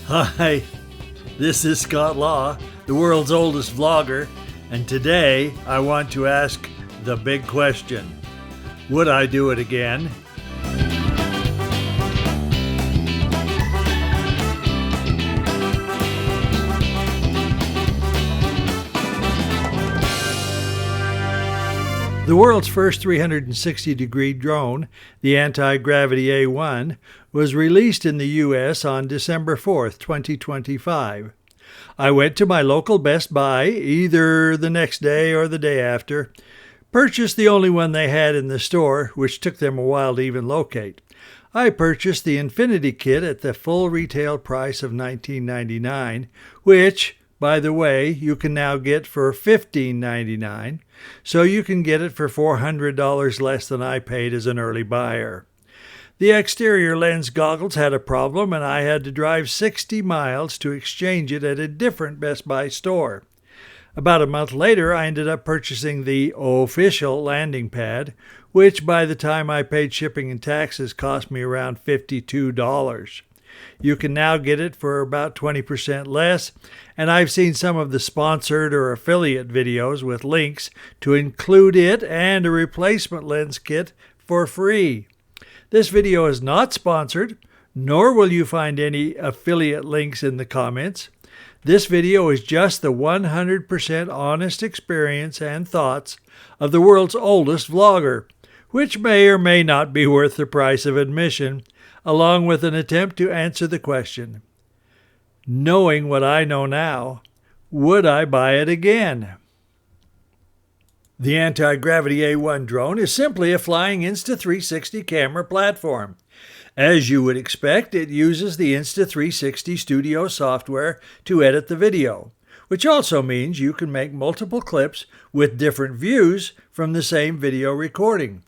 Hi, this is Scott Law, the world's oldest vlogger, and today I want to ask the big question. Would I do it again? The world's first 360-degree drone, the Antigravity A1, was released in the U.S. on December 4th, 2025. I went to my local Best Buy, either the next day or the day after, purchased the only one they had in the store, which took them a while to even locate. I purchased the Infinity Kit at the full retail price of $19.99, which, by the way, you can now get for $15.99, so you can get it for $400 less than I paid as an early buyer. The exterior lens goggles had a problem, and I had to drive 60 miles to exchange it at a different Best Buy store. About a month later, I ended up purchasing the official landing pad, which by the time I paid shipping and taxes cost me around $52. You can now get it for about 20% less, and I've seen some of the sponsored or affiliate videos with links to include it and a replacement lens kit for free. This video is not sponsored, nor will you find any affiliate links in the comments. This video is just the 100% honest experience and thoughts of the world's oldest vlogger, which may or may not be worth the price of admission, along with an attempt to answer the question, knowing what I know now, would I buy it again? The Antigravity A1 drone is simply a flying Insta360 camera platform. As you would expect, it uses the Insta360 Studio software to edit the video, which also means you can make multiple clips with different views from the same video recording.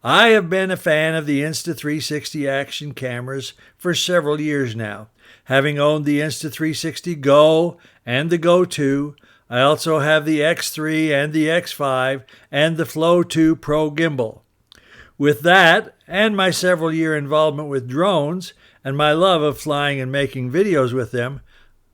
I have been a fan of the Insta360 action cameras for several years now, having owned the Insta360 Go and the Go 2. I also have the X3 and the X5 and the Flow 2 Pro gimbal. With that, and my several-year involvement with drones, and my love of flying and making videos with them,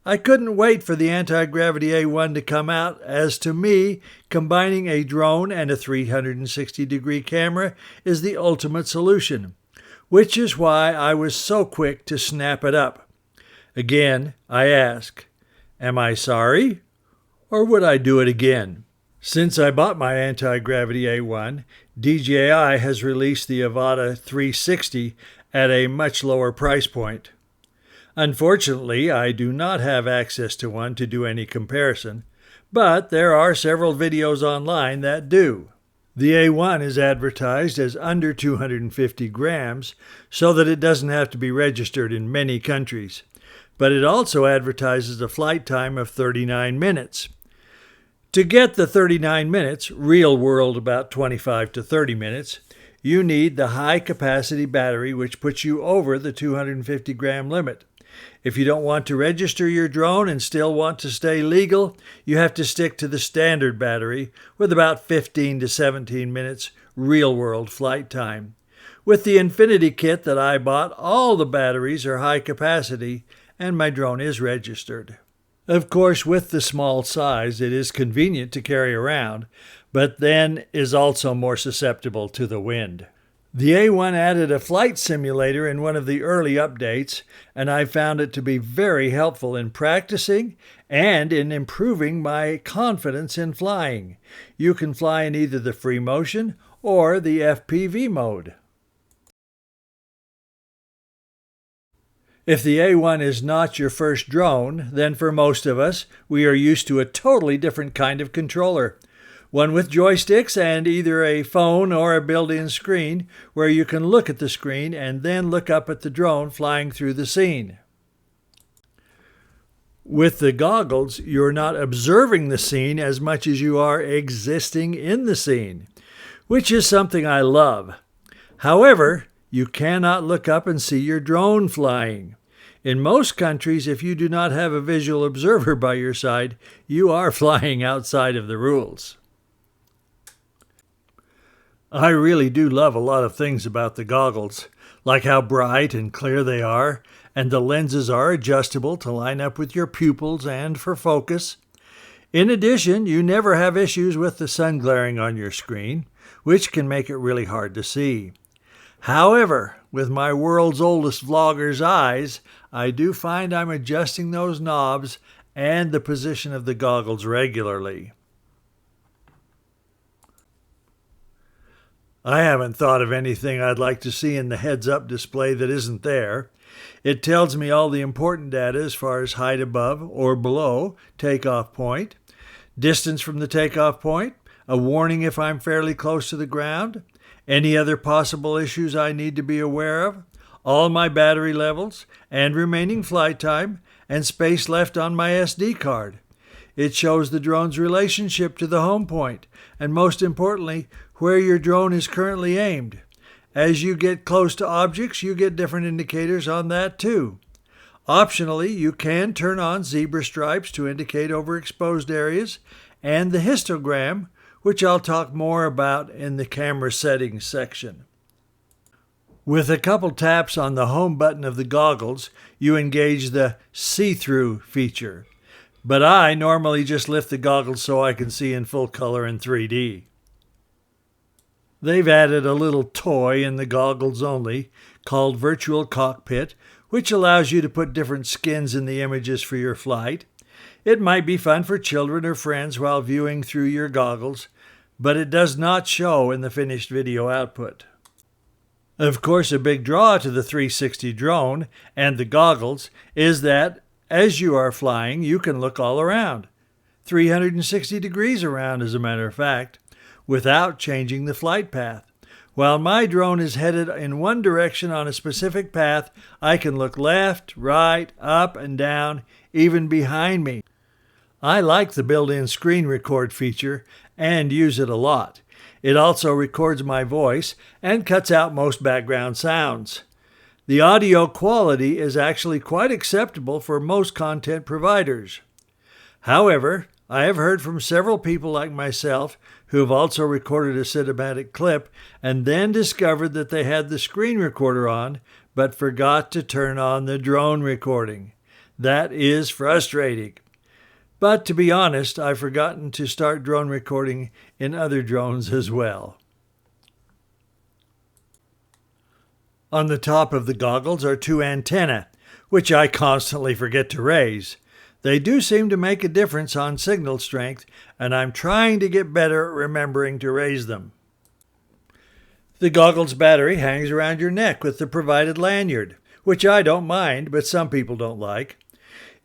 I couldn't wait for the Antigravity A1 to come out, as to me, combining a drone and a 360-degree camera is the ultimate solution, which is why I was so quick to snap it up. Again, I ask, am I sorry, or would I do it again? Since I bought my Antigravity A1, DJI has released the Avata 360 at a much lower price point. Unfortunately, I do not have access to one to do any comparison, but there are several videos online that do. The A1 is advertised as under 250 grams, so that it doesn't have to be registered in many countries, but it also advertises a flight time of 39 minutes. To get the 39 minutes, real world about 25 to 30 minutes, you need the high-capacity battery, which puts you over the 250-gram limit. If you don't want to register your drone and still want to stay legal, you have to stick to the standard battery with about 15 to 17 minutes real-world flight time. With the Infinity Kit that I bought, all the batteries are high capacity, and my drone is registered. Of course, with the small size, it is convenient to carry around, but then is also more susceptible to the wind. The A1 added a flight simulator in one of the early updates, and I found it to be very helpful in practicing and in improving my confidence in flying. You can fly in either the free motion or the FPV mode. If the A1 is not your first drone, then for most of us, we are used to a totally different kind of controller. One with joysticks and either a phone or a built-in screen where you can look at the screen and then look up at the drone flying through the scene. With the goggles, you're not observing the scene as much as you are existing in the scene, which is something I love. However, you cannot look up and see your drone flying. In most countries, if you do not have a visual observer by your side, you are flying outside of the rules. I really do love a lot of things about the goggles, like how bright and clear they are, and the lenses are adjustable to line up with your pupils and for focus. In addition, you never have issues with the sun glaring on your screen, which can make it really hard to see. However, with my world's oldest vlogger's eyes, I do find I'm adjusting those knobs and the position of the goggles regularly. I haven't thought of anything I'd like to see in the heads-up display that isn't there. It tells me all the important data as far as height above or below takeoff point, distance from the takeoff point, a warning if I'm fairly close to the ground, any other possible issues I need to be aware of, all my battery levels, and remaining flight time, and space left on my SD card. It shows the drone's relationship to the home point, and most importantly, where your drone is currently aimed. As you get close to objects, you get different indicators on that too. Optionally, you can turn on zebra stripes to indicate overexposed areas, and the histogram, which I'll talk more about in the camera settings section. With a couple taps on the home button of the goggles, you engage the see-through feature. But I normally just lift the goggles so I can see in full color in 3D. They've added a little toy in the goggles only called Virtual Cockpit, which allows you to put different skins in the images for your flight. It might be fun for children or friends while viewing through your goggles, but it does not show in the finished video output. Of course, a big draw to the 360 drone and the goggles is that as you are flying, you can look all around, 360 degrees around as a matter of fact, without changing the flight path. While my drone is headed in one direction on a specific path, I can look left, right, up, and down, even behind me. I like the built-in screen record feature and use it a lot. It also records my voice and cuts out most background sounds. The audio quality is actually quite acceptable for most content providers. However, I have heard from several people like myself who have also recorded a cinematic clip and then discovered that they had the screen recorder on but forgot to turn on the drone recording. That is frustrating. But to be honest, I've forgotten to start drone recording in other drones as well. On the top of the goggles are two antennae, which I constantly forget to raise. They do seem to make a difference on signal strength, and I'm trying to get better at remembering to raise them. The goggles battery hangs around your neck with the provided lanyard, which I don't mind, but some people don't like.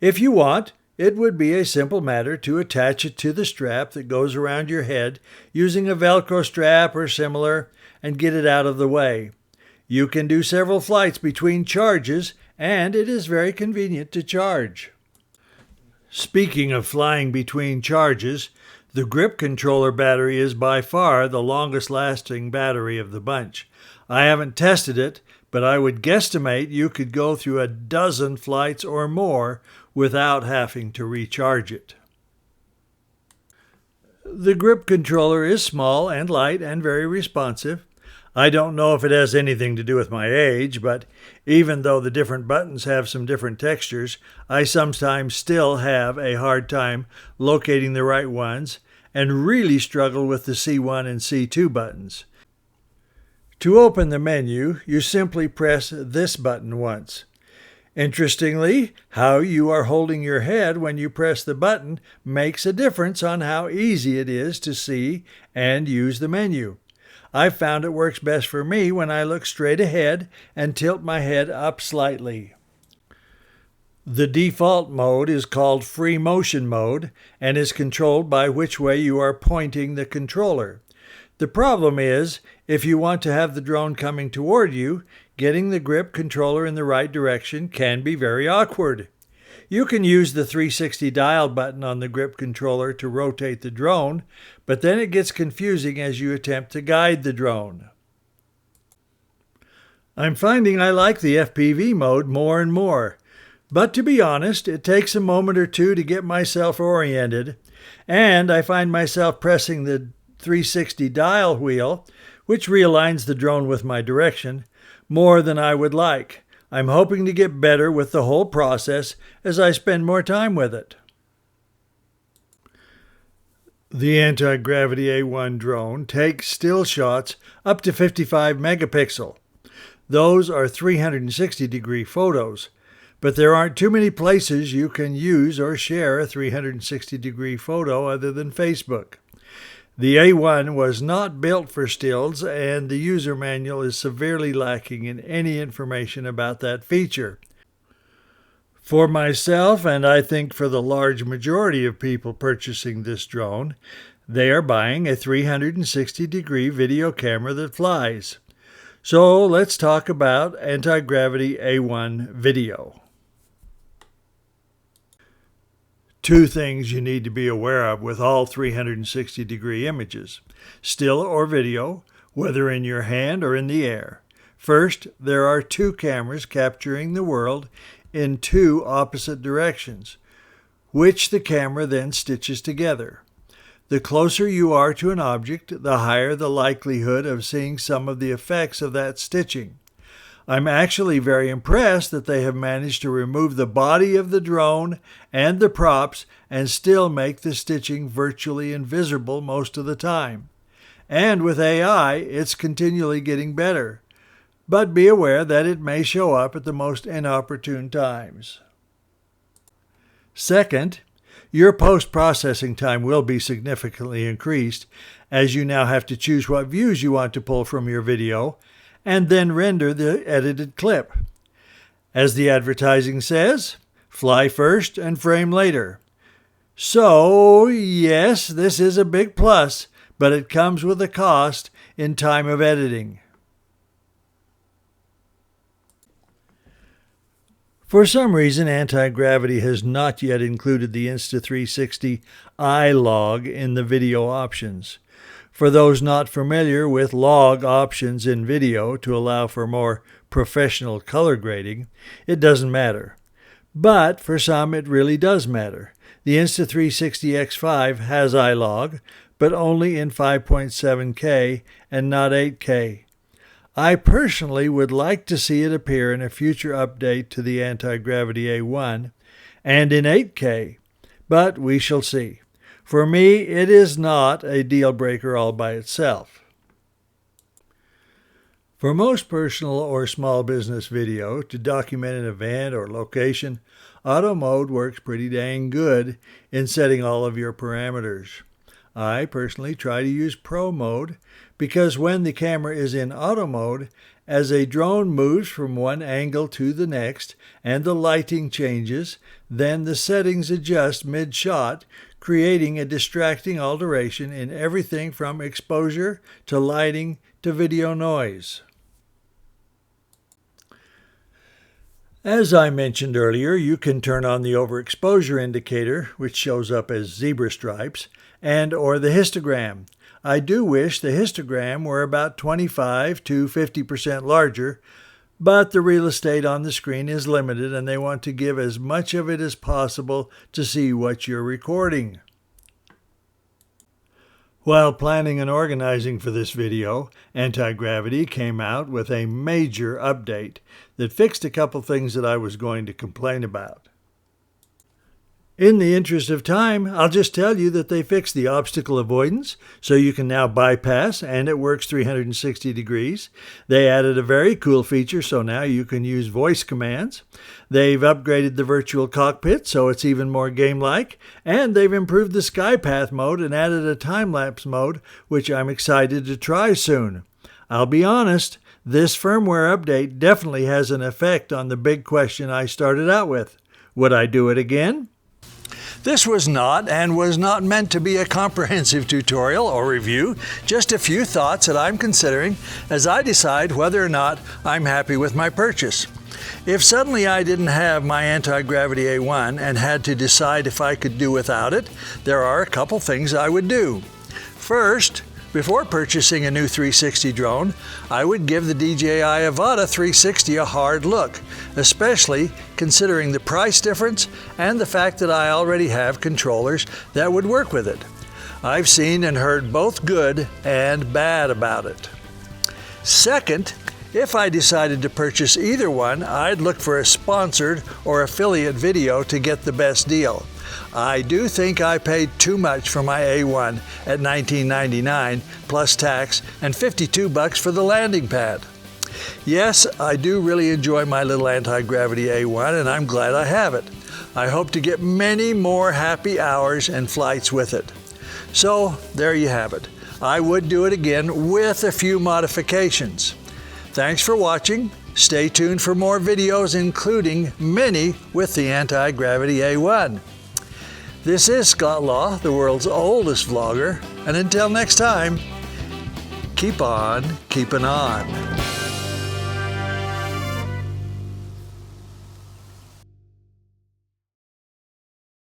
If you want, it would be a simple matter to attach it to the strap that goes around your head using a Velcro strap or similar and get it out of the way. You can do several flights between charges, and it is very convenient to charge. Speaking of flying between charges, the grip controller battery is by far the longest lasting battery of the bunch. I haven't tested it, but I would guesstimate you could go through a dozen flights or more without having to recharge it. The grip controller is small and light and very responsive. I don't know if it has anything to do with my age, but even though the different buttons have some different textures, I sometimes still have a hard time locating the right ones and really struggle with the C1 and C2 buttons. To open the menu, you simply press this button once. Interestingly, how you are holding your head when you press the button makes a difference on how easy it is to see and use the menu. I've found it works best for me when I look straight ahead and tilt my head up slightly. The default mode is called free motion mode and is controlled by which way you are pointing the controller. The problem is, if you want to have the drone coming toward you, getting the grip controller in the right direction can be very awkward. You can use the 360 dial button on the grip controller to rotate the drone, but then it gets confusing as you attempt to guide the drone. I'm finding I like the FPV mode more and more, but to be honest, it takes a moment or two to get myself oriented, and I find myself pressing the 360 dial wheel, which realigns the drone with my direction, more than I would like. I'm hoping to get better with the whole process as I spend more time with it. The Antigravity A1 drone takes still shots up to 55 megapixel. Those are 360-degree photos, but there aren't too many places you can use or share a 360-degree photo other than Facebook. The A1 was not built for stills, and the user manual is severely lacking in any information about that feature. For myself, and I think for the large majority of people purchasing this drone, they are buying a 360-degree video camera that flies. So let's talk about Antigravity A1 video. Two things you need to be aware of with all 360-degree images, still or video, whether in your hand or in the air. First, there are two cameras capturing the world in two opposite directions, which the camera then stitches together. The closer you are to an object, the higher the likelihood of seeing some of the effects of that stitching. I'm actually very impressed that they have managed to remove the body of the drone and the props and still make the stitching virtually invisible most of the time. And with AI, it's continually getting better. But be aware that it may show up at the most inopportune times. Second, your post-processing time will be significantly increased, as you now have to choose what views you want to pull from your video and then render the edited clip. As the advertising says, fly first and frame later. So, yes, this is a big plus, but it comes with a cost in time of editing. For some reason, Antigravity has not yet included the Insta360 iLog in the video options. For those not familiar with log options in video to allow for more professional color grading, it doesn't matter. But for some, it really does matter. The Insta360 X5 has iLog, but only in 5.7K and not 8K. I personally would like to see it appear in a future update to the Antigravity A1 and in 8K, but we shall see. For me, it is not a deal breaker all by itself. For most personal or small business video to document an event or location, auto mode works pretty dang good in setting all of your parameters. I personally try to use Pro mode because when the camera is in auto mode, as a drone moves from one angle to the next and the lighting changes, then the settings adjust mid-shot, creating a distracting alteration in everything from exposure to lighting to video noise. As I mentioned earlier, you can turn on the overexposure indicator, which shows up as zebra stripes, and or the histogram. I do wish the histogram were about 25 to 50% larger, but the real estate on the screen is limited and they want to give as much of it as possible to see what you're recording. While planning and organizing for this video, Antigravity came out with a major update that fixed a couple things that I was going to complain about. In the interest of time, I'll just tell you that they fixed the obstacle avoidance, so you can now bypass, and it works 360 degrees. They added a very cool feature, so now you can use voice commands. They've upgraded the virtual cockpit, so it's even more game-like, and they've improved the SkyPath mode and added a time-lapse mode, which I'm excited to try soon. I'll be honest, this firmware update definitely has an effect on the big question I started out with. Would I do it again? This was not and was not meant to be a comprehensive tutorial or review, just a few thoughts that I'm considering as I decide whether or not I'm happy with my purchase. If suddenly I didn't have my Antigravity A1 and had to decide if I could do without it, there are a couple things I would do. First, before purchasing a new 360 drone, I would give the DJI Avata 360 a hard look, especially considering the price difference and the fact that I already have controllers that would work with it. I've seen and heard both good and bad about it. Second, If I decided to purchase either one, I'd look for a sponsored or affiliate video to get the best deal. I do think I paid too much for my A1 at $19.99 plus tax and $52 for the landing pad. Yes, I do really enjoy my little anti-gravity A1 and I'm glad I have it. I hope to get many more happy hours and flights with it. So there you have it. I would do it again with a few modifications. Thanks for watching. Stay tuned for more videos, including many with the Anti-Gravity A1. This is Scott Law, the world's oldest vlogger, and until next time, keep on keeping on.